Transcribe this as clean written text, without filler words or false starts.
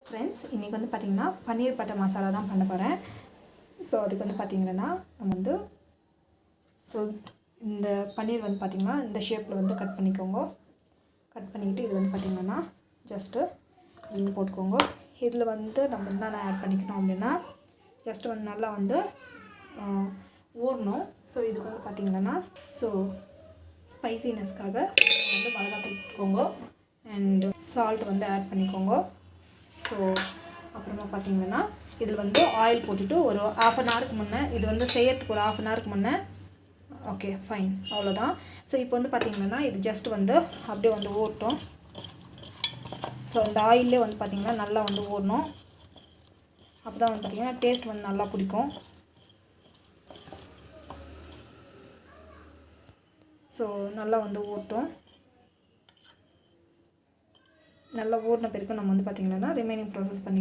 Friends, இன்றைக்கி வந்து பார்த்திங்கன்னா பன்னீர் பட்டர் மசாலா தான் பண்ண போகிறேன். ஸோ அதுக்கு வந்து பார்த்திங்கன்னா நம்ம வந்து இந்த பன்னீர் வந்து பார்த்திங்கன்னா இந்த ஷேப்பில் வந்து கட் பண்ணிக்கோங்க. கட் பண்ணிக்கிட்டு இது வந்து பார்த்திங்கன்னா ஜஸ்ட்டு இது போட்டுக்கோங்க. இதில் வந்து நம்ம என்னென்ன ஆட் பண்ணிக்கணும் அப்படின்னா ஜஸ்ட்டு வந்து நல்லா வந்து ஊறணும். ஸோ இதுக்கு வந்து பார்த்திங்கன்னா ஸ்பைசினஸ்க்காக வந்து மிளகாத்தூள் போட்டுக்கோங்க அண்ட் சால்ட் வந்து ஆட் பண்ணிக்கோங்க. ஸோ அப்புறமா பார்த்திங்கன்னா இதில் வந்து ஆயில் போட்டுட்டு ஒரு 1/2 அன் ஹவருக்கு முன்னே இது வந்து செய்யறதுக்கு ஒரு 1/2 அன் ஹவருக்கு முன்னே ஓகே ஃபைன் அவ்வளோதான். ஸோ இப்போ வந்து பார்த்திங்கன்னா இது ஜஸ்ட் வந்து அப்படியே வந்து ஊறட்டும். ஸோ இந்த ஆயிலே வந்து பார்த்திங்கன்னா நல்லா வந்து ஊறணும். அப்போ தான் வந்து பார்த்திங்கன்னா டேஸ்ட் வந்து நல்லா பிடிக்கும். ஸோ நல்லா வந்து ஊறட்டும். நல்லா ஊறின பிறகு நம்ம வந்து பார்த்திங்கன்னா ரிமைனிங் ப்ராசஸ் பண்ணி